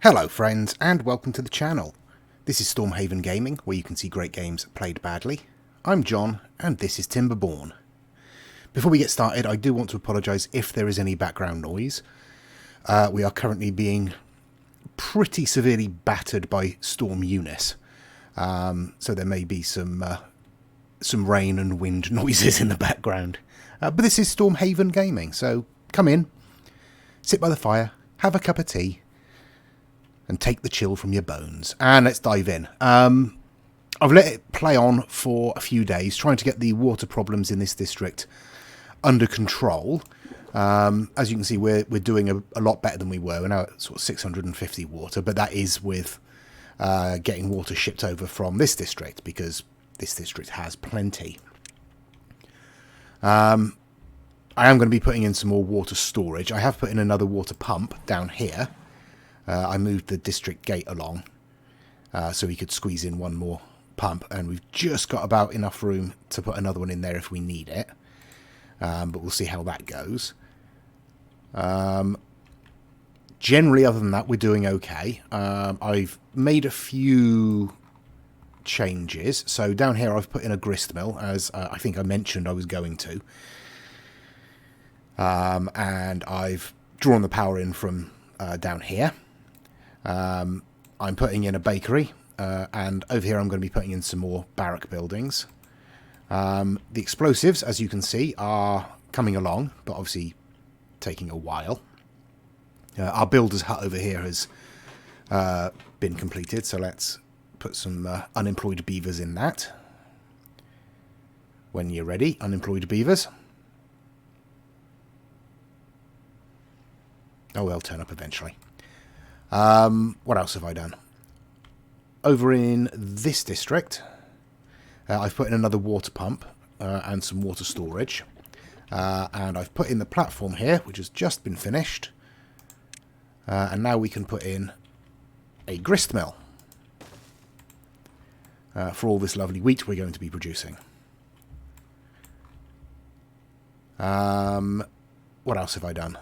Hello friends and welcome to the channel. This is Stormhaven Gaming, where you can see great games played badly. I'm John and this is Timberborn. Before we get started, I do want to apologise if there is any background noise. We are currently being pretty severely battered by Storm Eunice, so there may be some rain and wind noises in the background. But this is Stormhaven Gaming, so come in, sit by the fire, have a cup of tea, and take the chill from your bones. And let's dive in. I've let it play on for a few days, trying to get the water problems in this district under control. As you can see, we're doing a lot better than we were. We're now at sort of 650 water, but that is with getting water shipped over from this district, because this district has plenty. I am going to be putting in some more water storage. I have put in another water pump down here. I moved the district gate along so we could squeeze in one more pump, and we've just got about enough room to put another one in there if we need it, but we'll see how that goes. Generally, other than that, we're doing okay. I've made a few changes. So down here I've put in a grist mill, as I think I mentioned I was going to, and I've drawn the power in from down here. I'm putting in a bakery, and over here I'm going to be putting in some more barrack buildings. The explosives, as you can see, are coming along, but obviously taking a while. Our builder's hut over here has been completed, so let's put some unemployed beavers in that. When you're ready, unemployed beavers. Oh, they'll turn up eventually. What else have I done? Over in this district, I've put in another water pump and some water storage. And I've put in the platform here, which has just been finished. And now we can put in a grist mill for all this lovely wheat we're going to be producing. What else have I done?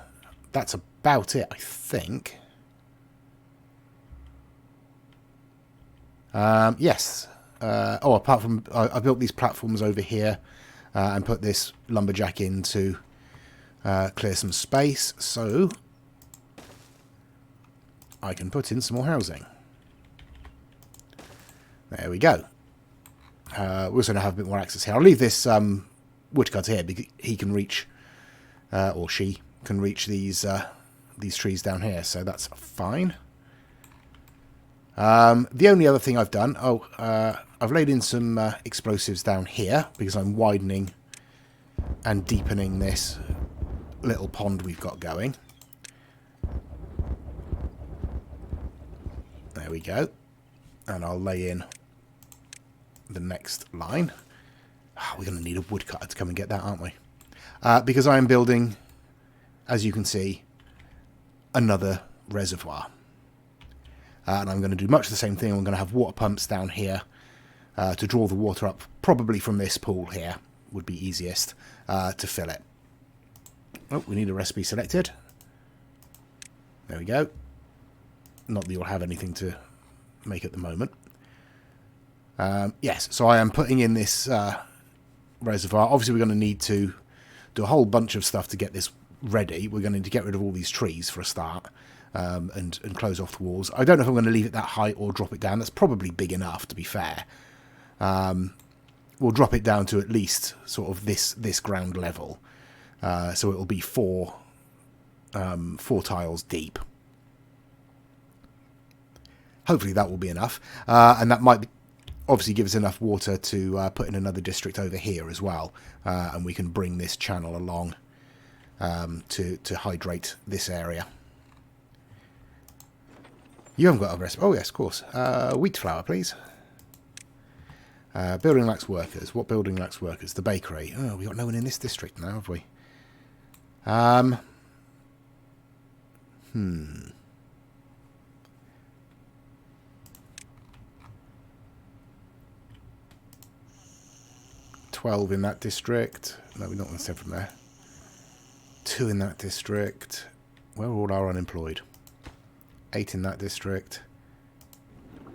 That's about it, I think. Yes. Oh, apart from I built these platforms over here and put this lumberjack in to clear some space, so I can put in some more housing. There we go. We also now have a bit more access here. I'll leave this woodcutter here because he can reach, or she can reach these trees down here, so that's fine. The only other thing I've done, I've laid in some explosives down here because I'm widening and deepening this little pond we've got going. There we go. And I'll lay in the next line. Oh, we're going to need a woodcutter to come and get that, aren't we? Because I am building, as you can see, another reservoir. And I'm going to do much the same thing. I'm going to have water pumps down here to draw the water up, probably from this pool here, would be easiest to fill it. Oh, we need a recipe selected. There we go. Not that you'll have anything to make at the moment. Yes, so I am putting in this reservoir. Obviously, we're going to need to do a whole bunch of stuff to get this ready. We're going to need to get rid of all these trees for a start. And close off the walls. I don't know if I'm going to leave it that high or drop it down. That's probably big enough, to be fair. We'll drop it down to at least sort of this ground level. So it'll be four tiles deep. Hopefully that will be enough. And that might obviously give us enough water to put in another district over here as well. And we can bring this channel along to hydrate this area. You haven't got a recipe. Oh, yes, of course. Wheat flour, please. Building lacks workers. What building lacks workers? The bakery. Oh, we've got no one in this district now, have we? 12 in that district. No, we're not going to send from there. 2 in that district. Where are all our unemployed? 8 in that district,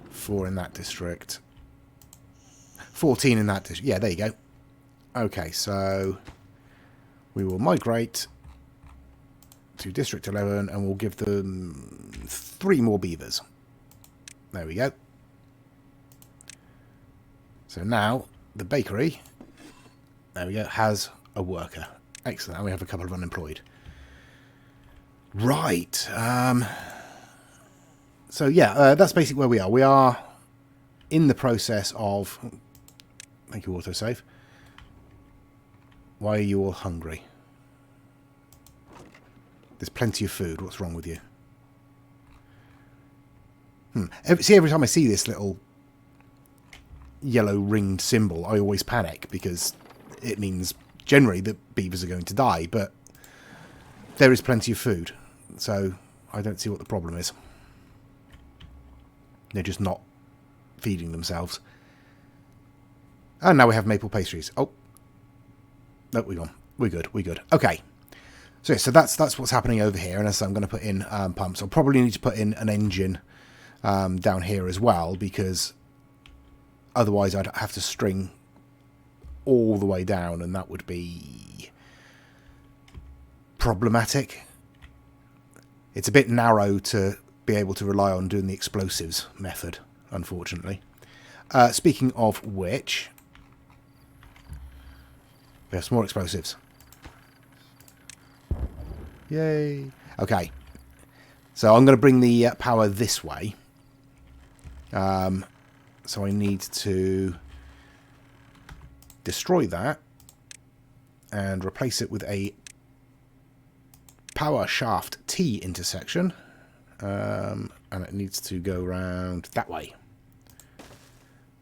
4 in that district, 14 in that district. Yeah, there you go. Okay, so we will migrate to District 11 and we'll give them 3 more beavers. There we go. So now the bakery, there we go, has a worker. Excellent. And we have a couple of unemployed. Right. So yeah, that's basically where we are. We are in the process of... Thank you, autosave. Why are you all hungry? There's plenty of food. What's wrong with you? See, every time I see this little yellow ringed symbol, I always panic because it means generally that beavers are going to die, but there is plenty of food, so I don't see what the problem is. They're just not feeding themselves. And now we have maple pastries. Oh. No, we're gone. We're good. We're good. Okay. So, yeah, so that's what's happening over here. And as I'm going to put in pumps, I'll probably need to put in an engine down here as well, because otherwise I'd have to string all the way down, and that would be problematic. It's a bit narrow to be able to rely on doing the explosives method, unfortunately. Speaking of which, we have some more explosives. Yay. Okay. So I'm going to bring the power this way. So I need to destroy that and replace it with a power shaft T intersection. And it needs to go around that way.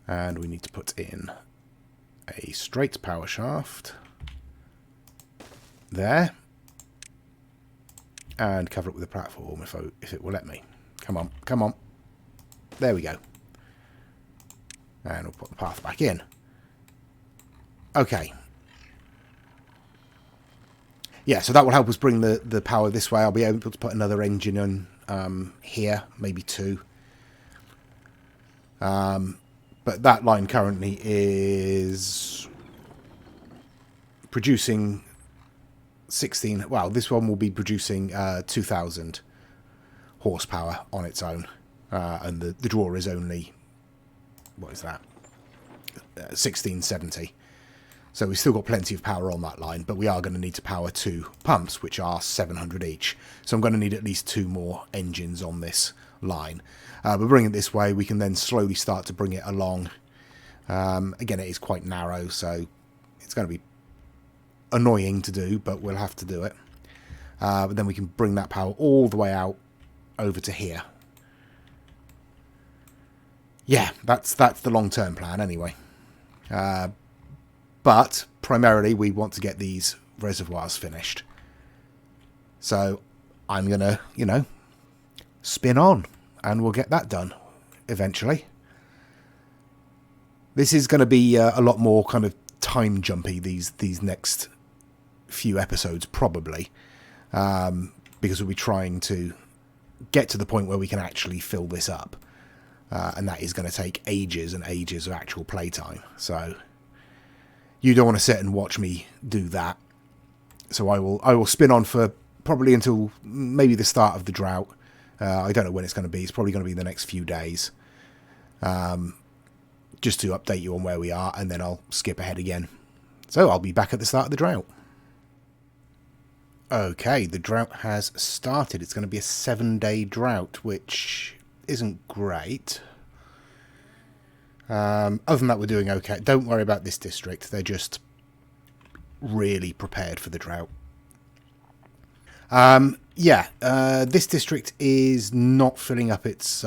And we need to put in a straight power shaft there. And cover it with a platform if it will let me. Come on, come on. There we go. And we'll put the path back in. Okay. Yeah, so that will help us bring the power this way. I'll be able to put another engine in here, maybe 2. But that line currently is producing 16... Well, this one will be producing 2,000 horsepower on its own. And the drawer is only... What is that? 1670. So we've still got plenty of power on that line, but we are going to need to power 2 pumps, which are 700 each. So I'm going to need at least 2 more engines on this line. But bring it this way, we can then slowly start to bring it along. Again, it is quite narrow, so it's going to be annoying to do, but we'll have to do it. But then we can bring that power all the way out over to here. Yeah, that's the long-term plan anyway. But primarily we want to get these reservoirs finished. So I'm going to, spin on and we'll get that done eventually. This is going to be a lot more kind of time jumpy these next few episodes probably. Because we'll be trying to get to the point where we can actually fill this up. And that is going to take ages and ages of actual playtime. So you don't want to sit and watch me do that. So I will spin on for probably until maybe the start of the drought. I don't know when it's going to be. It's probably going to be the next few days. Just to update you on where we are, and then I'll skip ahead again. So I'll be back at the start of the drought. Okay, the drought has started. It's going to be a 7-day drought, which isn't great. Other than that, we're doing okay. Don't worry about this district. They're just really prepared for the drought. This district is not filling up its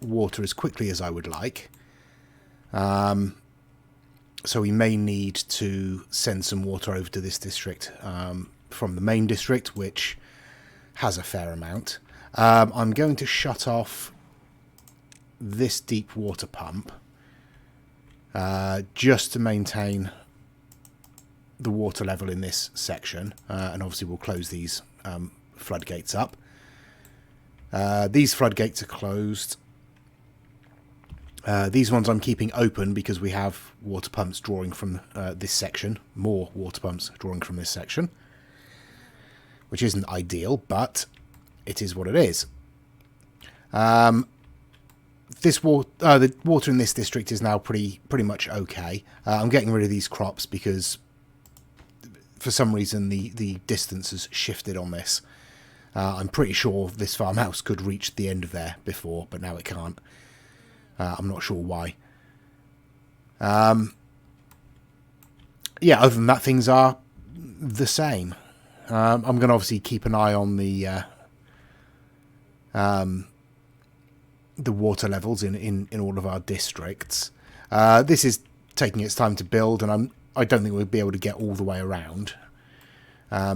water as quickly as I would like. So we may need to send some water over to this district from the main district, which has a fair amount. I'm going to shut off this deep water pump just to maintain the water level in this section, and obviously we'll close these floodgates up. These floodgates are closed. These ones I'm keeping open because we have water pumps drawing from this section. More water pumps drawing from this section. Which isn't ideal, but it is what it is. The water in this district is now pretty much okay. I'm getting rid of these crops because for some reason the distance has shifted on this. I'm pretty sure this farmhouse could reach the end of there before, but now it can't. I'm not sure why. Yeah, other than that, things are the same. I'm going to obviously keep an eye on the water levels in all of our districts. This is taking its time to build, and I don't think we'll be able to get all the way around.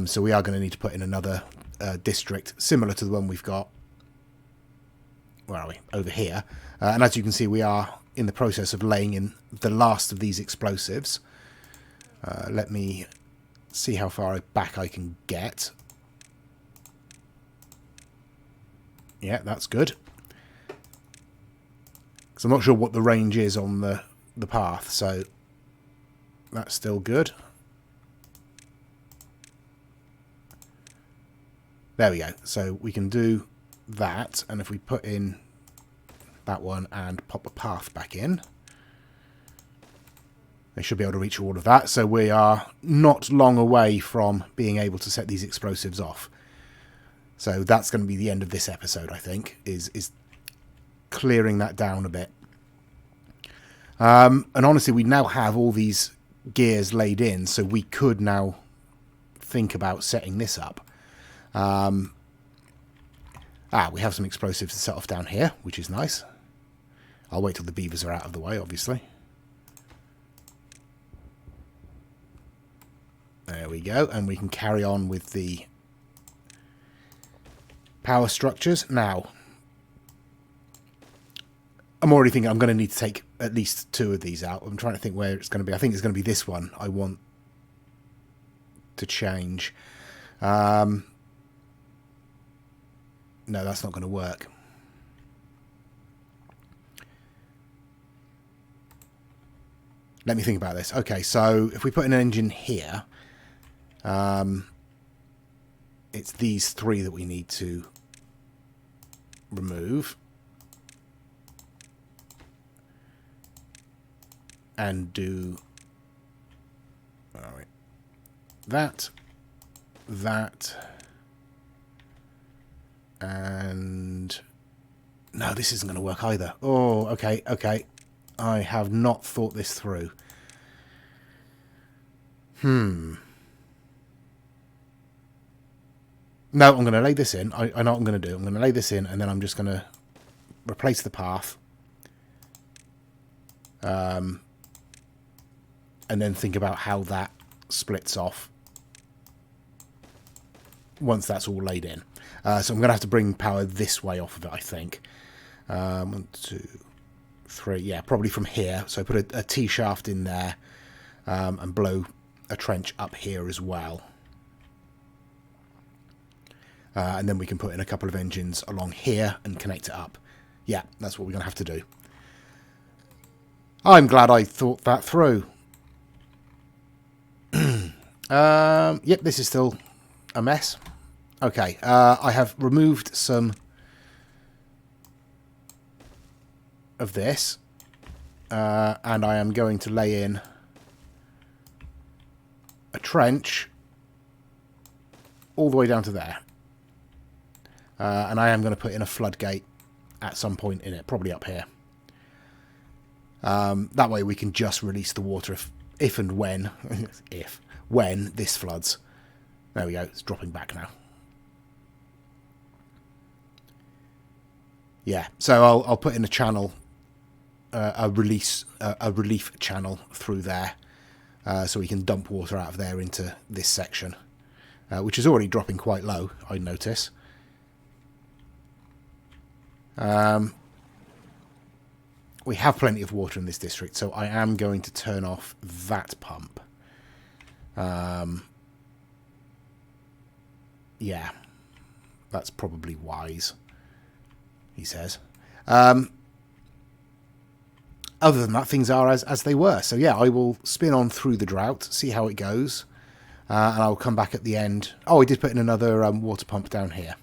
So we are going to need to put in another district similar to the one we've got. Where are we? Over here. And as you can see, we are in the process of laying in the last of these explosives. Let me see how far back I can get. Yeah, that's good. Because I'm not sure what the range is on the path, so that's still good. There we go. So we can do that, and if we put in that one and pop a path back in, they should be able to reach all of that. So we are not long away from being able to set these explosives off. So that's going to be the end of this episode, I think, is clearing that down a bit. And honestly, we now have all these gears laid in, so we could now think about setting this up. We have some explosives to set off down here, which is nice. I'll wait till the beavers are out of the way, obviously. There we go, and we can carry on with the power structures. Now, I'm already thinking I'm going to need to take at least 2 of these out. I'm trying to think where it's going to be. I think it's going to be this one I want to change. No, that's not going to work. Let me think about this. Okay, so if we put an engine here, it's these 3 that we need to remove. And do that, and no, this isn't going to work either. Oh, okay. I have not thought this through. No, I'm going to lay this in. I know what I'm going to do. I'm going to lay this in, and then I'm just going to replace the path. And then think about how that splits off once that's all laid in. So I'm going to have to bring power this way off of it, I think. 1, 2, 3. Yeah, probably from here. So put a T-shaft in there and blow a trench up here as well. And then we can put in a couple of engines along here and connect it up. Yeah, that's what we're going to have to do. I'm glad I thought that through. Yep, this is still a mess. Okay, I have removed some of this, and I am going to lay in a trench all the way down to there. And I am going to put in a floodgate at some point in it, probably up here. That way we can just release the water if and when, when this floods. There we go, it's dropping back now. Yeah, so I'll put in a channel, a relief channel through there, so we can dump water out of there into this section, which is already dropping quite low, I notice. We have plenty of water in this district, so I am going to turn off that pump. Yeah, that's probably wise. he says. Other than that, things are as they were. So yeah, I will spin on through the drought, see how it goes, and I'll come back at the end. Oh, I did put in another water pump down here.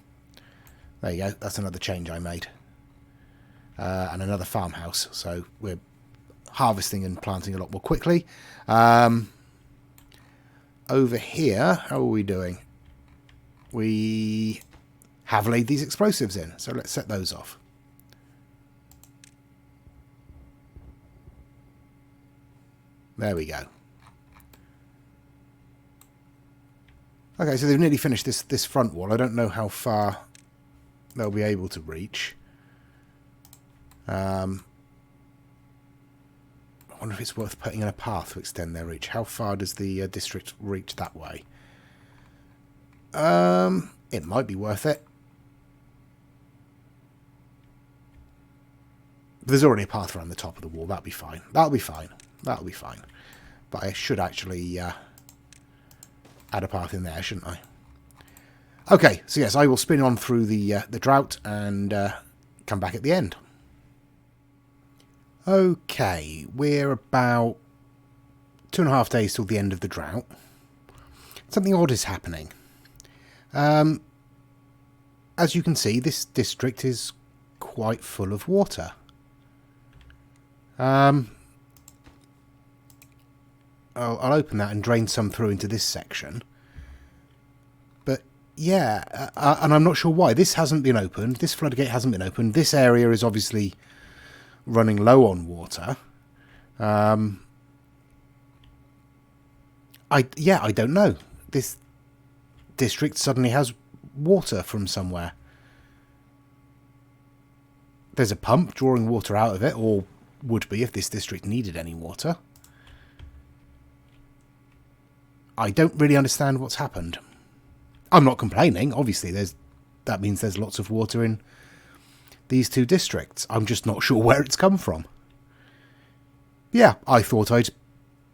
There you go. That's another change I made. And another farmhouse. So we're harvesting and planting a lot more quickly. Over here, how are we doing? We have laid these explosives in, so let's set those off. There we go. Okay, so they've nearly finished this front wall. I don't know how far they'll be able to reach. I wonder if it's worth putting in a path to extend their reach. How far does the district reach that way? It might be worth it. There's already a path around the top of the wall. That'll be fine. That'll be fine. That'll be fine. But I should actually add a path in there, shouldn't I? Okay, so yes, I will spin on through the drought and come back at the end. Okay, we're about 2.5 days till the end of the drought. Something odd is happening. As you can see, this district is quite full of water. I'll open that and drain some through into this section. But yeah, and I'm not sure why. This hasn't been opened. This floodgate hasn't been opened. This area is obviously running low on water. I don't know. This district suddenly has water from somewhere. There's a pump drawing water out of it, or would be if this district needed any water. I don't really understand what's happened. I'm not complaining. Obviously, that means there's lots of water in these two districts. I'm just not sure where it's come from. Yeah, I thought I'd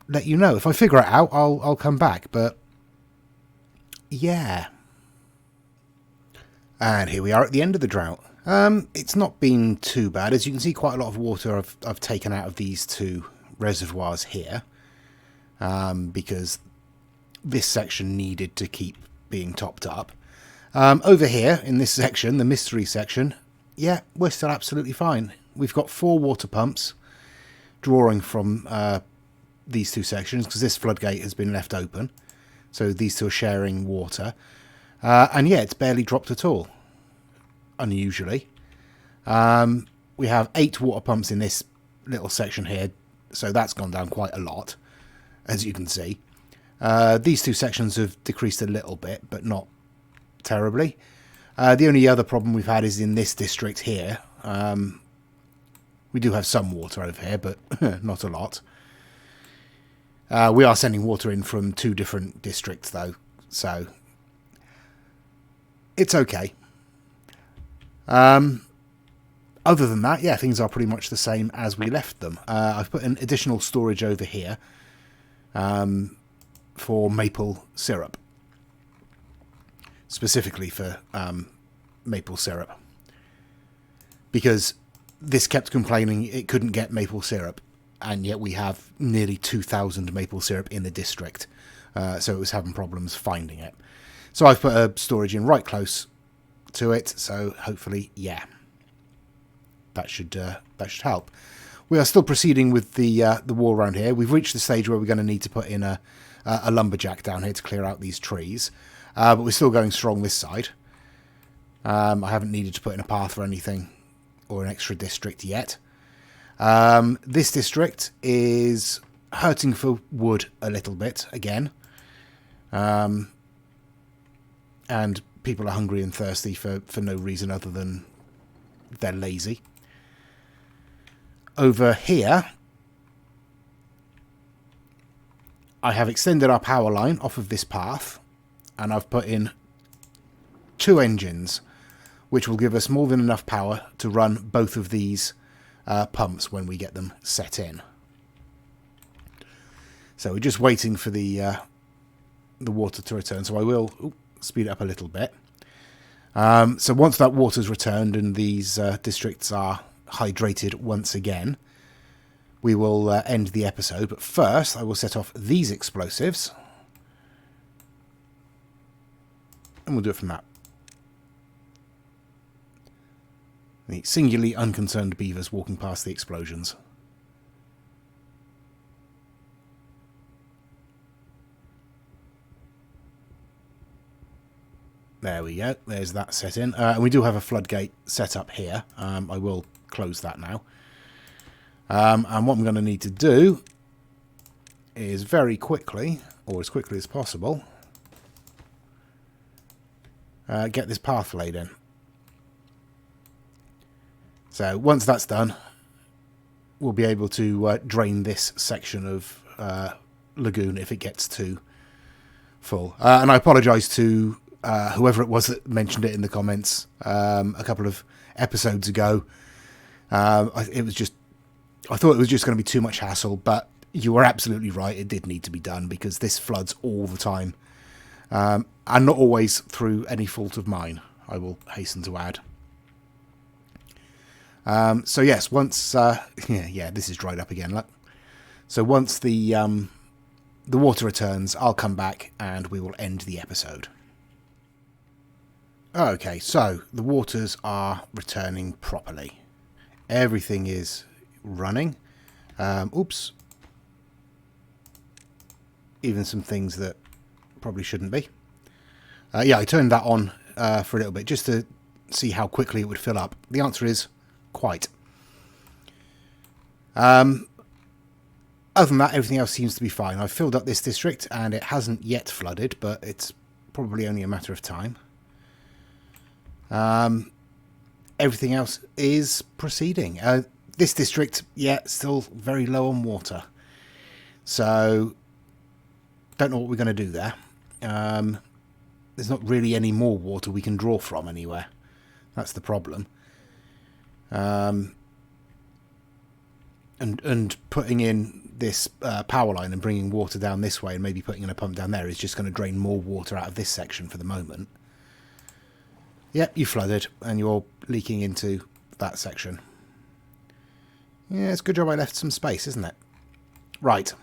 let you know. If I figure it out, I'll come back. But yeah. And here we are at the end of the drought. It's not been too bad. As you can see, quite a lot of water I've taken out of these two reservoirs here. Because this section needed to keep being topped up. Over here, in this section, the mystery section, yeah, we're still absolutely fine. We've got 4 water pumps drawing from these two sections, because this floodgate has been left open. So these two are sharing water. And yeah, it's barely dropped at all, unusually. We have 8 water pumps in this little section here, so that's gone down quite a lot, as you can see. These two sections have decreased a little bit, but not terribly. The only other problem we've had is in this district here. We do have some water over here, but not a lot. We are sending water in from 2 different districts, though, so it's okay. Other than that, yeah, things are pretty much the same as we left them. I've put an additional storage over here for maple syrup. Specifically for maple syrup. Because this kept complaining it couldn't get maple syrup, and yet we have nearly 2,000 maple syrup in the district. So it was having problems finding it. So I've put a storage in right close to it, so hopefully, yeah, that should help. We are still proceeding with the wall around here. We've reached the stage where we're going to need to put in a lumberjack down here to clear out these trees, but we're still going strong this side. I haven't needed to put in a path or anything, or an extra district yet. This district is hurting for wood a little bit again, and people are hungry and thirsty for no reason other than they're lazy. Over here, I have extended our power line off of this path, and I've put in 2 engines, which will give us more than enough power to run both of these pumps when we get them set in. So we're just waiting for the water to return, so I will speed it up a little bit. So once that water's returned and these districts are hydrated once again, we will end the episode. But first, I will set off these explosives. And we'll do it from that. The singularly unconcerned beavers walking past the explosions. There we go. There's that set in. And we do have a floodgate set up here. I will close that now. And what I'm going to need to do is very quickly, or as quickly as possible, get this path laid in. So once that's done, we'll be able to drain this section of lagoon if it gets too full. And I apologise to whoever it was that mentioned it in the comments a couple of episodes ago. I thought it was just going to be too much hassle, but you were absolutely right. It did need to be done because this floods all the time, and not always through any fault of mine, I will hasten to add. So yes, once yeah, this is dried up again. Look. So once the water returns, I'll come back and we will end the episode. Okay, so the waters are returning properly. Everything is running. Oops. Even some things that probably shouldn't be. Yeah, I turned that on for a little bit just to see how quickly it would fill up. The answer is quite. Other than that, everything else seems to be fine. I've filled up this district and it hasn't yet flooded, but it's probably only a matter of time. Everything else is proceeding. This district, yeah, still very low on water. So, don't know what we're going to do there. There's not really any more water we can draw from anywhere. That's the problem. And putting in this power line and bringing water down this way and maybe putting in a pump down there is just going to drain more water out of this section for the moment. Yep, you flooded, and you're leaking into that section. Yeah, it's a good job I left some space, isn't it? Right.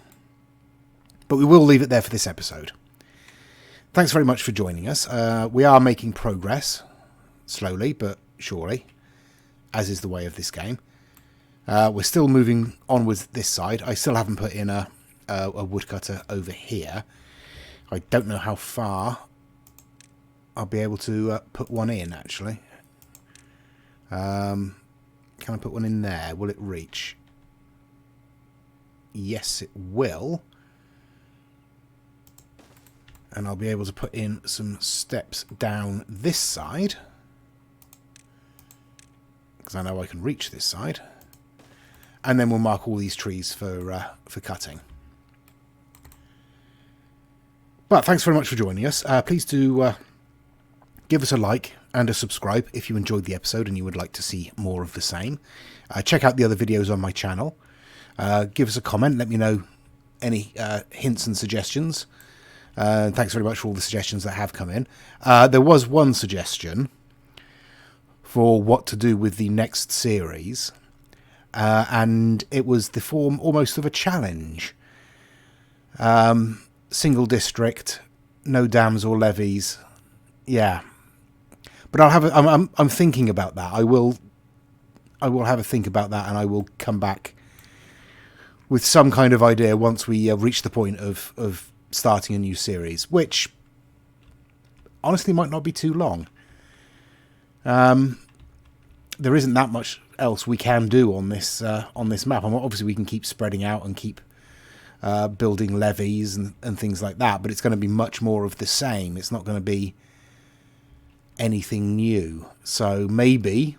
But we will leave it there for this episode. Thanks very much for joining us. We are making progress, slowly but surely, as is the way of this game. We're still moving onwards this side. I still haven't put in a woodcutter over here. I don't know how far I'll be able to put one in, actually. Can I put one in there? Will it reach? Yes, it will. And I'll be able to put in some steps down this side, because I know I can reach this side. And then we'll mark all these trees for cutting. But thanks very much for joining us. Please do give us a like and a subscribe if you enjoyed the episode and you would like to see more of the same. Check out the other videos on my channel. Give us a comment. Let me know any hints and suggestions. Thanks very much for all the suggestions that have come in. There was one suggestion for what to do with the next series. And it was the form almost of a challenge. Single district, no dams or levees. Yeah. But I'll have I'm thinking about that. I will have a think about that, and I will come back with some kind of idea once we reach the point of starting a new series, which honestly might not be too long. There isn't that much else we can do on this map. And obviously we can keep spreading out and keep building levees and things like that, but it's going to be much more of the same. It's not going to be anything new. So maybe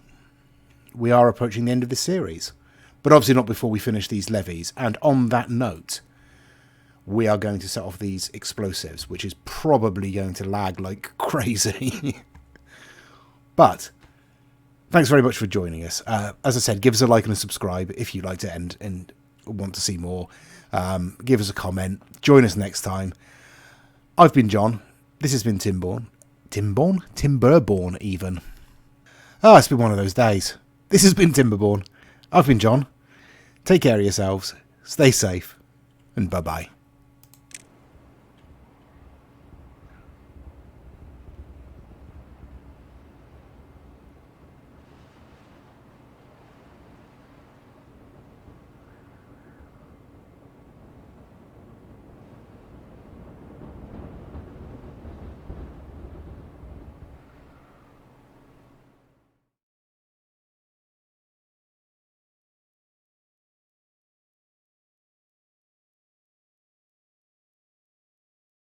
we are approaching the end of the series, but obviously not before we finish these levees. And on that note, we are going to set off these explosives, which is probably going to lag like crazy. But thanks very much for joining us. As I said, give us a like and a subscribe if you liked it and want to see more. Give us a comment. Join us next time. I've been John. This has been Timberborn. Timborn? Timberborn, even. Ah, it's been one of those days. This has been Timberborn. I've been John. Take care of yourselves, stay safe, and bye-bye.